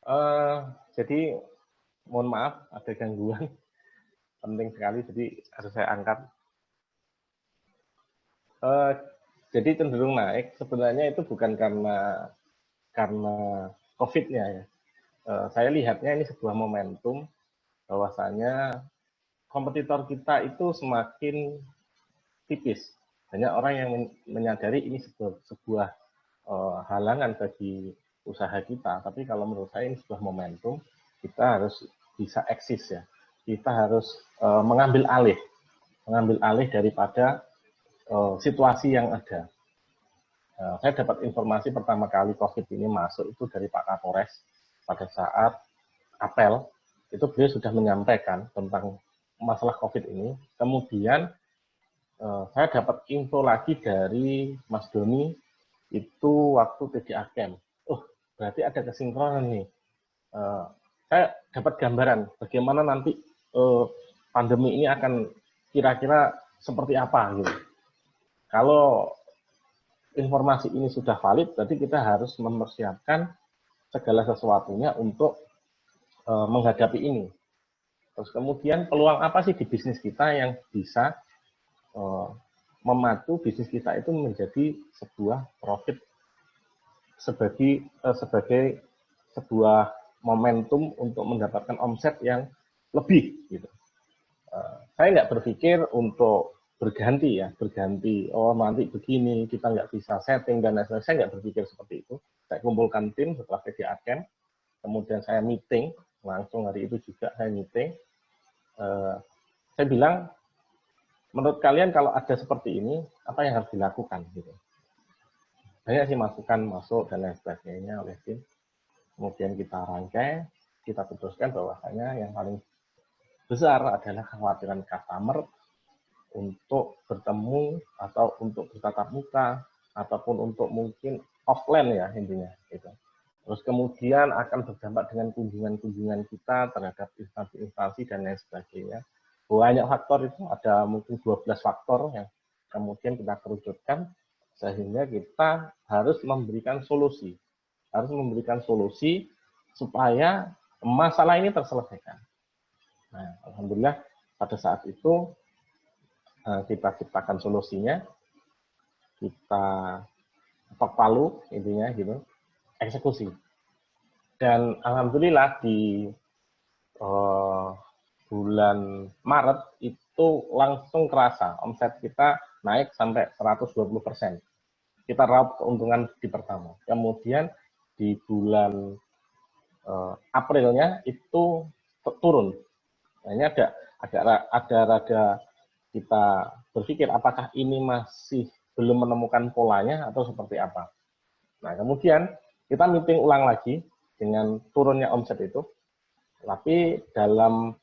Eh, jadi mohon maaf ada gangguan penting sekali, jadi harus saya angkat. Eh, jadi cenderung naik. Sebenarnya itu bukan karena COVID-nya ya. Saya lihatnya ini sebuah momentum bahwasanya kompetitor kita itu semakin tipis. Banyak orang yang menyadari ini sebuah halangan bagi usaha kita, tapi kalau menurut saya ini sebuah momentum, kita harus bisa eksis ya. Kita harus mengambil alih daripada situasi yang ada. Saya dapat informasi pertama kali COVID ini masuk itu dari Pak Kapolres pada saat apel, itu beliau sudah menyampaikan tentang masalah COVID ini. Kemudian saya dapat info lagi dari Mas Doni itu waktu TDA Camp. Berarti ada kesinkronan nih. Saya dapat gambaran bagaimana nanti pandemi ini akan kira-kira seperti apa gitu. Kalau informasi ini sudah valid, berarti kita harus mempersiapkan segala sesuatunya untuk menghadapi ini. Terus kemudian peluang apa sih di bisnis kita yang bisa memacu bisnis kita itu menjadi sebuah profit sebagai sebuah momentum untuk mendapatkan omset yang lebih gitu. Saya nggak berpikir untuk berganti, oh nanti begini kita nggak bisa setting dan lain-lain. Saya nggak berpikir seperti itu. Saya kumpulkan tim setelah TDA Camp, kemudian saya meeting, langsung hari itu juga saya meeting. Saya bilang, menurut kalian kalau ada seperti ini, apa yang harus dilakukan gitu. Banyak sih masukan masuk dan lain sebagainya oleh tim. Kemudian kita rangkai, kita putuskan bahwasanya yang paling besar adalah kekhawatiran customer untuk bertemu atau untuk bertatap muka ataupun untuk mungkin offline ya intinya gitu. Terus kemudian akan berdampak dengan kunjungan-kunjungan kita terhadap instansi-instansi dan lain sebagainya. Banyak faktor itu, ada mungkin 12 faktor yang kemudian kita kerucutkan sehingga kita harus memberikan solusi. Harus memberikan solusi supaya masalah ini terselesaikan. Nah, alhamdulillah pada saat itu kita ciptakan solusinya, kita ketok palu intinya gitu, eksekusi. Dan alhamdulillah di bulan Maret itu langsung kerasa omset kita naik sampai 120%. Kita raup keuntungan di pertama. Kemudian di bulan Aprilnya itu turun. Nah, ini ada rada kita berpikir apakah ini masih belum menemukan polanya atau seperti apa. Nah, kemudian kita meeting ulang lagi dengan turunnya omset itu, tapi dalam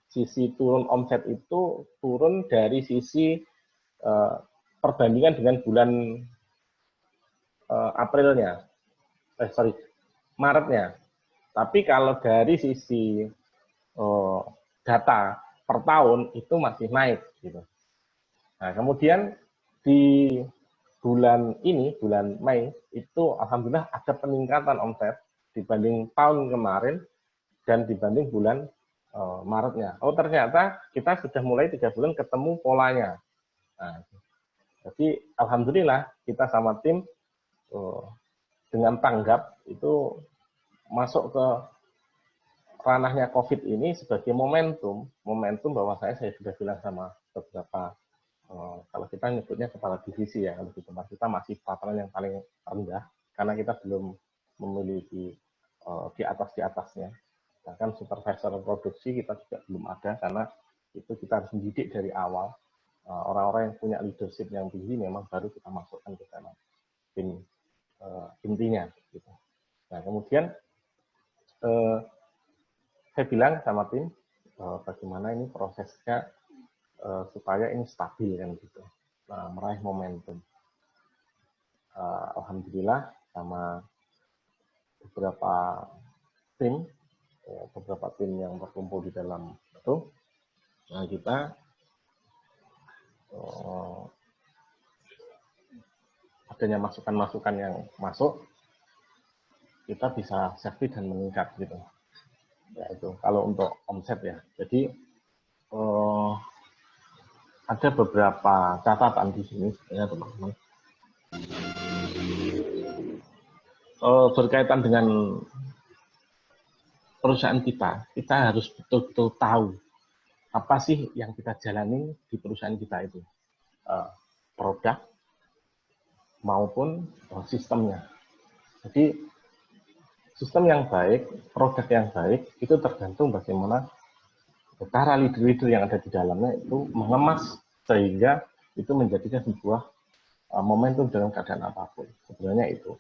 sisi turun omset itu turun dari sisi perbandingan dengan bulan Aprilnya, Maretnya. Tapi kalau dari sisi data per tahun itu masih naik gitu. Nah, kemudian di bulan ini, bulan Mei, itu alhamdulillah ada peningkatan omset dibanding tahun kemarin dan dibanding bulan Maretnya. Oh, ternyata kita sudah mulai 3 bulan ketemu polanya. Nah, jadi alhamdulillah kita sama tim dengan tanggap itu masuk ke ranahnya COVID ini sebagai momentum bahwa saya sudah bilang sama beberapa kalau kita nyebutnya kepala divisi ya, kalau di tempat kita masih tataran yang paling rendah karena kita belum memiliki di atasnya. Bahkan supervisor produksi kita juga belum ada karena itu kita harus mendidik dari awal. Orang-orang yang punya leadership yang tinggi memang baru kita masukkan ke dalam tim intinya. Gitu. Nah, kemudian saya bilang sama tim bagaimana ini prosesnya supaya ini stabil kan gitu, meraih momentum. Alhamdulillah sama beberapa tim yang berkumpul di dalam itu, nah kita adanya masukan-masukan yang masuk, kita bisa safety dan meningkat gitu. Ya itu kalau untuk omset ya. Jadi ada beberapa catatan di sini sebenarnya teman-teman. Berkaitan dengan perusahaan kita harus betul-betul tahu apa sih yang kita jalani di perusahaan kita itu, produk maupun sistemnya. Jadi sistem yang baik, produk yang baik itu tergantung bagaimana para leader-leader yang ada di dalamnya itu mengemas sehingga itu menjadikan sebuah momentum dalam keadaan apapun. Sebenarnya itu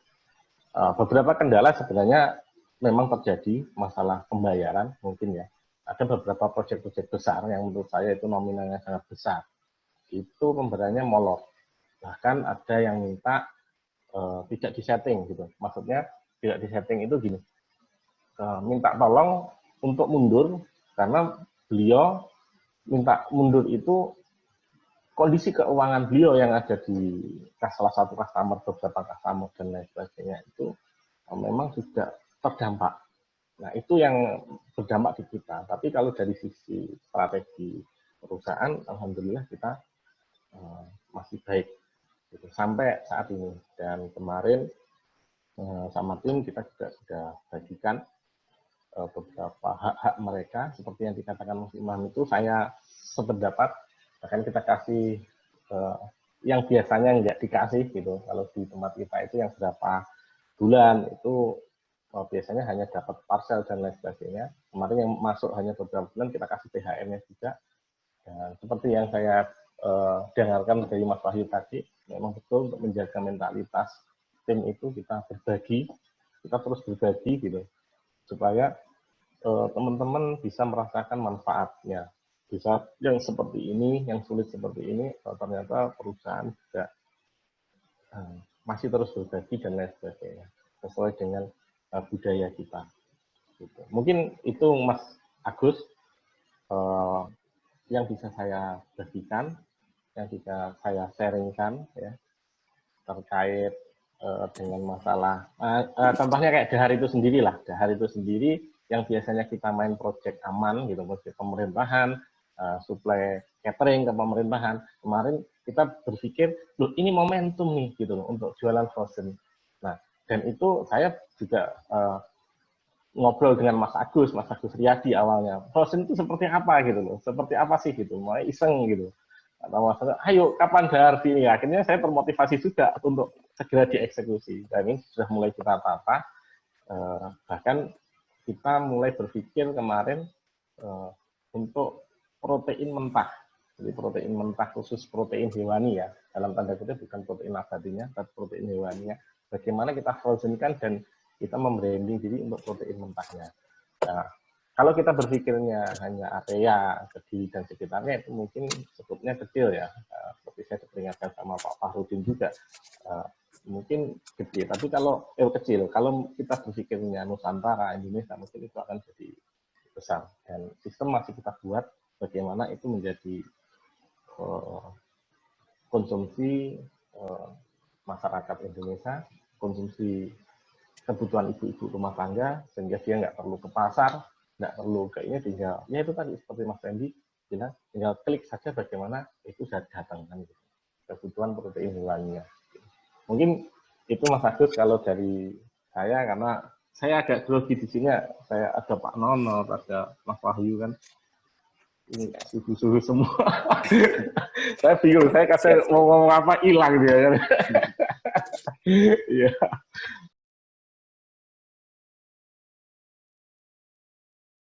beberapa kendala sebenarnya memang terjadi masalah pembayaran mungkin ya. Ada beberapa proyek-proyek besar yang menurut saya itu nominalnya sangat besar. Itu pemberiannya molor. Bahkan ada yang minta tidak disetting gitu. Maksudnya tidak disetting itu gini. Minta tolong untuk mundur karena beliau minta mundur itu kondisi keuangan beliau yang ada di salah satu customer, beberapa customer dan lain sebagainya itu memang sudah terdampak. Nah itu yang berdampak di kita. Tapi kalau dari sisi strategi perusahaan, alhamdulillah kita masih baik gitu, sampai saat ini. Dan kemarin sama tim kita juga sudah bagikan beberapa hak-hak mereka seperti yang dikatakan Mas Imam itu saya sependapat. Bahkan kita kasih yang biasanya nggak dikasih gitu. Kalau di tempat kita itu yang berapa bulan itu biasanya hanya dapat parcel dan lain sebagainya. Kemarin yang masuk hanya beberapa bulan kita kasih THR-nya juga. Dan seperti yang saya dengarkan dari Mas Wahyu tadi, memang betul untuk menjaga mentalitas tim itu kita berbagi, kita terus berbagi gitu, supaya teman-teman bisa merasakan manfaatnya. Di saat yang seperti ini, yang sulit seperti ini, ternyata perusahaan juga masih terus berbagi dan lain sebagainya, sesuai dengan budaya kita. Gitu. Mungkin itu Mas Agus yang bisa saya bagikan, yang bisa saya sharingkan ya, terkait dengan masalah, contohnya kayak dahar itu sendiri lah, dahar itu sendiri yang biasanya kita main project aman gitu, project pemerintahan, suplai catering ke pemerintahan. Kemarin kita berpikir, loh ini momentum nih gitu loh untuk jualan frozen. Nah, dan itu saya juga ngobrol dengan Mas Agus Riyadi awalnya. Frozen itu seperti apa gitu loh, seperti apa sih gitu, mulai iseng gitu. Atau maksudnya, ayo kapan dahar ini? Akhirnya saya termotivasi juga untuk segera dieksekusi. Dan ini sudah mulai kita tata. Bahkan kita mulai berpikir kemarin untuk protein mentah. Jadi protein mentah khusus protein hewani ya. Dalam tanda kutip bukan protein nabatinya, tapi protein hewaninya. Bagaimana kita frozenkan dan kita membranding diri untuk protein mentahnya. Nah, kalau kita berpikirnya hanya area, Kediri dan sekitarnya itu mungkin cukupnya kecil ya. Seperti saya diperingatkan sama Pak Fahrudin juga. Mungkin gede, tapi kalau kecil, kalau kita berpikirnya Nusantara, Indonesia, mungkin itu akan jadi besar. Dan sistem masih kita buat bagaimana itu menjadi konsumsi masyarakat Indonesia, konsumsi kebutuhan ibu-ibu rumah tangga, sehingga dia nggak perlu ke pasar, nggak perlu ke ini, tinggal, ya itu tadi seperti Mas Randy bilang, tinggal klik saja bagaimana itu sudah datang kan, gitu. Kebutuhan protein hewaninya. Mungkin itu Mas Agus kalau dari saya, karena saya agak grogi di sini, saya ada Pak Nono, ada Mas Wahyu kan, ini suhu-suhu semua. Saya bingung, saya kasih mau ngomong apa hilang dia. Iya.